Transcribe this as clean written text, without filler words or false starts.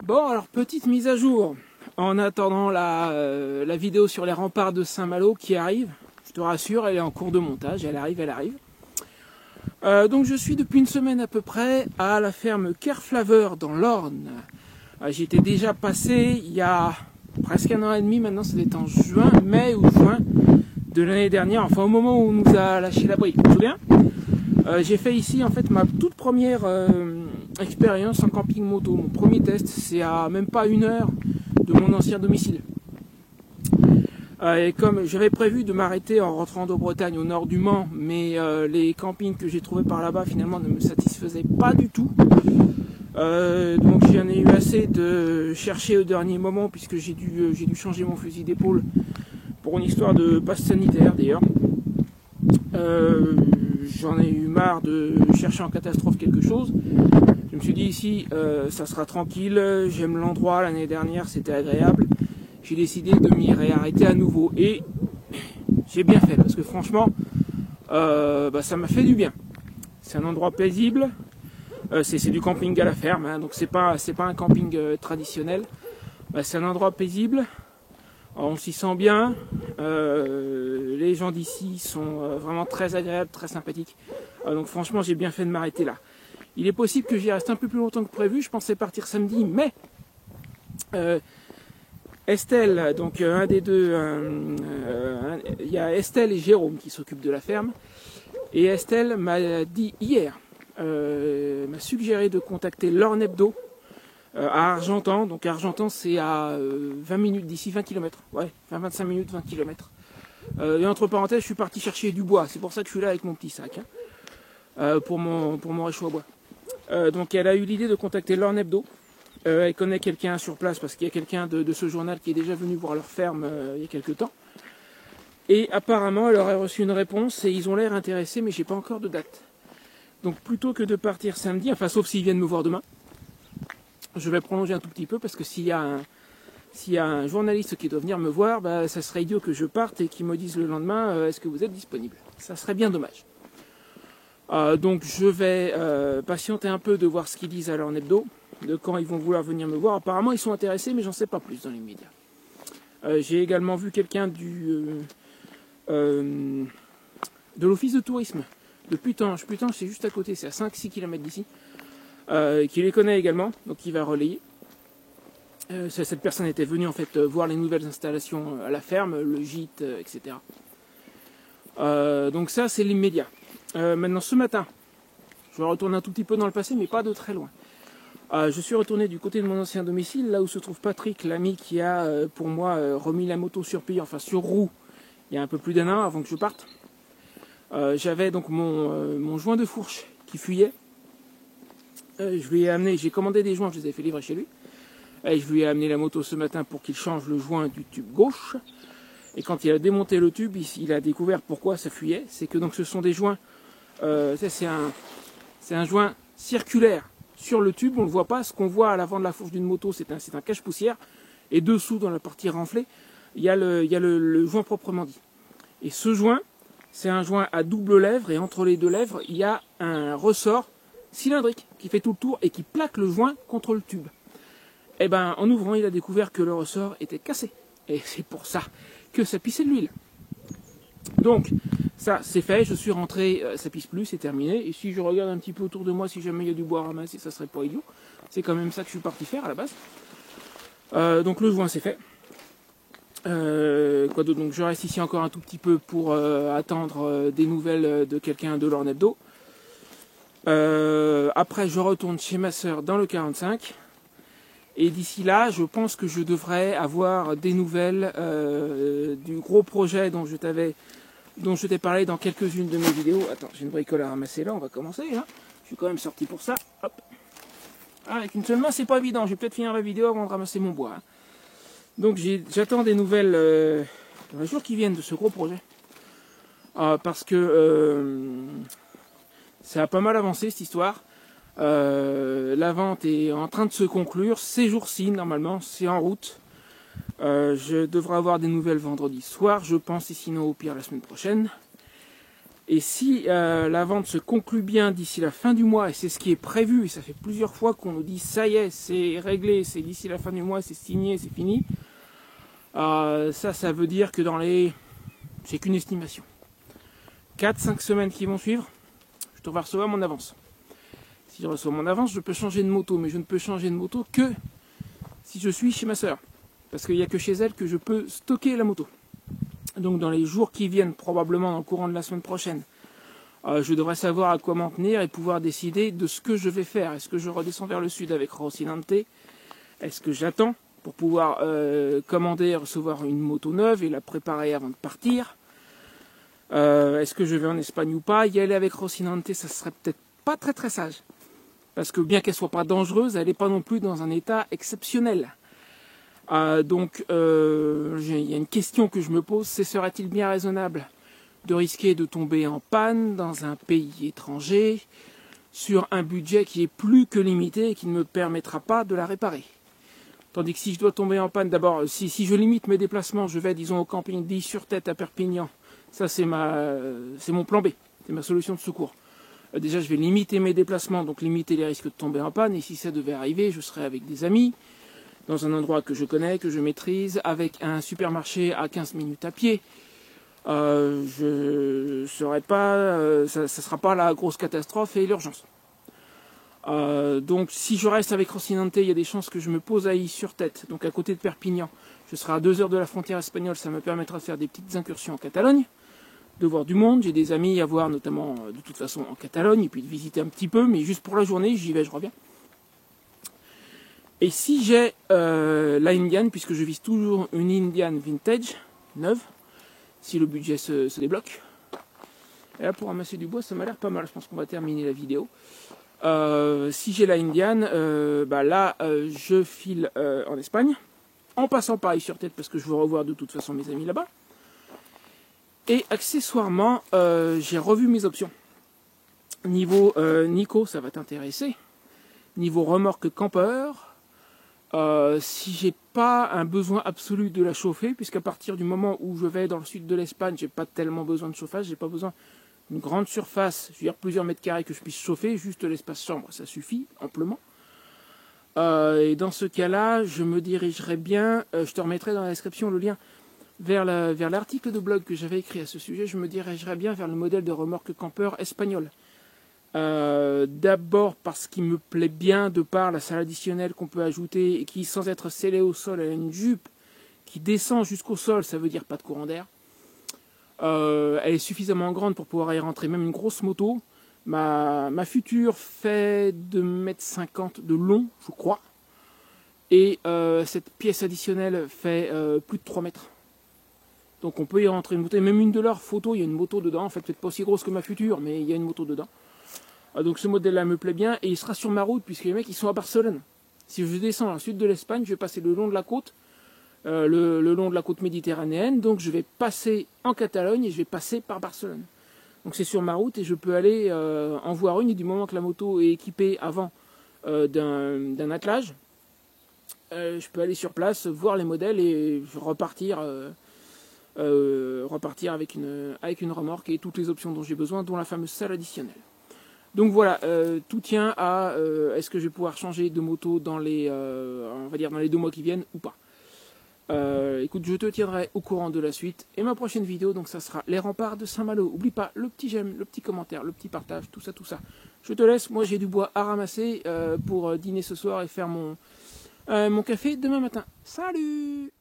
Bon, alors petite mise à jour. En attendant la vidéo sur les remparts de Saint-Malo qui arrive, je te rassure, elle est en cours de montage, elle arrive. Donc je suis depuis une semaine à peu près à la ferme Kerflaveur dans l'Orne. J'y étais déjà passé il y a presque 1 an et demi maintenant, c'était en mai ou juin de l'année dernière, enfin au moment où on nous a lâché la brique, tu te souviens ? J'ai fait ici en fait ma toute première expérience en camping moto. Mon premier test, c'est à même pas 1 heure de mon ancien domicile. Et comme j'avais prévu de m'arrêter en rentrant de Bretagne au nord du Mans, mais les campings que j'ai trouvés par là-bas finalement ne me satisfaisaient pas du tout. Donc j'en ai eu assez de chercher au dernier moment puisque j'ai dû changer mon fusil d'épaule pour une histoire de passe sanitaire d'ailleurs. J'en ai eu marre de chercher en catastrophe quelque chose. Je me suis dit ici ça sera tranquille, j'aime l'endroit, l'année dernière c'était agréable. J'ai décidé de m'y réarrêter à nouveau et j'ai bien fait parce que franchement ça m'a fait du bien. C'est un endroit paisible, c'est du camping à la ferme, hein, donc c'est pas un camping traditionnel. C'est un endroit paisible, on s'y sent bien, les gens d'ici sont vraiment très agréables, très sympathiques, donc franchement j'ai bien fait de m'arrêter là. Il est possible que j'y reste un peu plus longtemps que prévu, je pensais partir samedi, mais Estelle, donc un des deux, il y a Estelle et Jérôme qui s'occupent de la ferme, et Estelle m'a dit hier, m'a suggéré de contacter l'Orne Hebdo à Argentan. Donc Argentan c'est à 20 minutes d'ici, 20 km, ouais, 25 minutes, 20 km. Et entre parenthèses, je suis parti chercher du bois, c'est pour ça que je suis là avec mon petit sac, hein, pour mon réchaud à bois. Donc elle a eu l'idée de contacter l'Orne Hebdo. Elle connaît quelqu'un sur place parce qu'il y a quelqu'un de ce journal qui est déjà venu voir leur ferme il y a quelques temps. Et apparemment elle aurait reçu une réponse et ils ont l'air intéressés, mais j'ai pas encore de date. Donc plutôt que de partir samedi, enfin sauf s'ils viennent me voir demain, je vais prolonger un tout petit peu parce que s'il y a un journaliste qui doit venir me voir, ça serait idiot que je parte et qu'il me dise le lendemain est-ce que vous êtes disponible. Ça serait bien dommage. Donc je vais patienter un peu de voir ce qu'ils disent à l'Orne Hebdo, de quand ils vont vouloir venir me voir. Apparemment ils sont intéressés, mais j'en sais pas plus dans les médias. J'ai également vu quelqu'un de l'office de tourisme de Putange. Putange c'est juste à côté, c'est à 5-6 km d'ici, qui les connaît également, donc il va relayer. Cette personne était venue en fait voir les nouvelles installations à la ferme, le gîte, etc. Donc ça c'est l'immédiat. Maintenant ce matin, je vais retourner un tout petit peu dans le passé, mais pas de très loin. Je suis retourné du côté de mon ancien domicile, là où se trouve Patrick, l'ami qui a pour moi remis la moto sur pied, enfin sur roue, il y a un peu plus d'1 an avant que je parte. J'avais donc mon joint de fourche qui fuyait. Je lui ai amené, j'ai commandé des joints, je les ai fait livrer chez lui. Et je lui ai amené la moto ce matin pour qu'il change le joint du tube gauche. Et quand il a démonté le tube, il a découvert pourquoi ça fuyait. C'est que donc ce sont des joints, c'est un joint circulaire sur le tube. On ne le voit pas. Ce qu'on voit à l'avant de la fourche d'une moto, c'est un cache-poussière. Et dessous, dans la partie renflée, il y a le joint proprement dit. Et ce joint, c'est un joint à double lèvre. Et entre les deux lèvres, il y a un ressort cylindrique qui fait tout le tour et qui plaque le joint contre le tube. Et en ouvrant, il a découvert que le ressort était cassé. Et c'est pour ça que ça pissait de l'huile. Donc, ça, c'est fait. Je suis rentré, ça pisse plus, c'est terminé. Et si je regarde un petit peu autour de moi, si jamais il y a du bois à ramasser, ça serait pas idiot. C'est quand même ça que je suis parti faire à la base. Donc le joint, c'est fait. Quoi d'autre ? Donc je reste ici encore un tout petit peu pour attendre des nouvelles de quelqu'un de l'Orne Hebdo. Après, je retourne chez ma sœur dans le 45. Et d'ici là, je pense que je devrais avoir des nouvelles du gros projet dont je t'ai parlé dans quelques-unes de mes vidéos. Attends, j'ai une bricole à ramasser là, on va commencer. Hein. Je suis quand même sorti pour ça. Hop. Avec une seule main, c'est pas évident. Je vais peut-être finir la vidéo avant de ramasser mon bois. Hein. Donc j'attends des nouvelles dans les jours qui viennent de ce gros projet. Parce que ça a pas mal avancé cette histoire. La vente est en train de se conclure. Ces jours-ci, normalement, c'est en route. Je devrais avoir des nouvelles vendredi soir, je pense, et sinon au pire la semaine prochaine. Et si la vente se conclut bien d'ici la fin du mois, et c'est ce qui est prévu, et ça fait plusieurs fois qu'on nous dit ça y est, c'est réglé, c'est d'ici la fin du mois, c'est signé, c'est fini. Ça veut dire que dans les... c'est qu'une estimation. 4-5 semaines qui vont suivre, je devrais recevoir mon avance. Si je reçois mon avance, je peux changer de moto, mais je ne peux changer de moto que si je suis chez ma soeur. Parce qu'il n'y a que chez elle que je peux stocker la moto. Donc dans les jours qui viennent, probablement dans le courant de la semaine prochaine, je devrais savoir à quoi m'en tenir et pouvoir décider de ce que je vais faire. Est-ce que je redescends vers le sud avec Rocinante? Est-ce que j'attends pour pouvoir commander et recevoir une moto neuve et la préparer avant de partir? Est-ce que je vais en Espagne ou pas? Y aller avec Rocinante, ça serait peut-être pas très très sage. Parce que bien qu'elle soit pas dangereuse, elle n'est pas non plus dans un état exceptionnel. Donc, il y a une question que je me pose, c'est serait-il bien raisonnable de risquer de tomber en panne dans un pays étranger sur un budget qui est plus que limité et qui ne me permettra pas de la réparer? Tandis que si je dois tomber en panne, d'abord, si je limite mes déplacements, je vais, disons, au camping 10 sur tête à Perpignan. Ça, c'est mon plan B, c'est ma solution de secours. Déjà, je vais limiter mes déplacements, donc limiter les risques de tomber en panne. Et si ça devait arriver, je serai avec des amis, dans un endroit que je connais, que je maîtrise, avec un supermarché à 15 minutes à pied. Je serai pas, ça sera pas la grosse catastrophe et l'urgence. Donc si je reste avec Rocinante, il y a des chances que je me pose à Y sur tête, donc à côté de Perpignan. Je serai à 2 heures de la frontière espagnole, ça me permettra de faire des petites incursions en Catalogne, de voir du monde, j'ai des amis à voir notamment de toute façon en Catalogne, et puis de visiter un petit peu, mais juste pour la journée, j'y vais, je reviens. Et si j'ai la Indian, puisque je vise toujours une Indian vintage, neuve, si le budget se débloque. Et là, pour ramasser du bois, ça m'a l'air pas mal. Je pense qu'on va terminer la vidéo. Si j'ai la Indian, je file en Espagne, en passant par Y sur tête, parce que je veux revoir de toute façon mes amis là-bas. Et accessoirement, j'ai revu mes options. Niveau Nico, ça va t'intéresser. Niveau remorque campeur, si j'ai pas un besoin absolu de la chauffer, puisqu'à partir du moment où je vais dans le sud de l'Espagne, j'ai pas tellement besoin de chauffage, j'ai pas besoin d'une grande surface, je veux dire plusieurs mètres carrés que je puisse chauffer, juste l'espace chambre, ça suffit amplement. Et dans ce cas-là, je me dirigerai bien, je te remettrai dans la description le lien vers l'article de blog que j'avais écrit à ce sujet, je me dirigerai bien vers le modèle de remorque campeur espagnol. D'abord parce qu'il me plaît bien de par la salle additionnelle qu'on peut ajouter et qui, sans être scellée au sol, elle a une jupe qui descend jusqu'au sol, ça veut dire pas de courant d'air. Elle est suffisamment grande pour pouvoir y rentrer même une grosse moto. Ma future fait 2,50 m de long, je crois. Et cette pièce additionnelle fait plus de 3 mètres. Donc on peut y rentrer une moto, et même une de leurs photos, il y a une moto dedans, en fait peut-être pas aussi grosse que ma future, mais il y a une moto dedans. Donc ce modèle-là me plaît bien, et il sera sur ma route, puisque les mecs ils sont à Barcelone. Si je descends dans le sud de l'Espagne, je vais passer le long de la côte, le long de la côte méditerranéenne, donc je vais passer en Catalogne et je vais passer par Barcelone. Donc c'est sur ma route et je peux aller en voir une, et du moment que la moto est équipée avant d'un attelage, je peux aller sur place, voir les modèles et repartir avec une remorque et toutes les options dont j'ai besoin, dont la fameuse salle additionnelle. Donc voilà, tout tient à est-ce que je vais pouvoir changer de moto dans on va dire dans les 2 mois qui viennent ou pas. Écoute, je te tiendrai au courant de la suite. Et ma prochaine vidéo, donc ça sera les remparts de Saint-Malo. Oublie pas le petit j'aime, le petit commentaire, le petit partage, tout ça, tout ça. Je te laisse, moi j'ai du bois à ramasser pour dîner ce soir et faire mon café demain matin. Salut!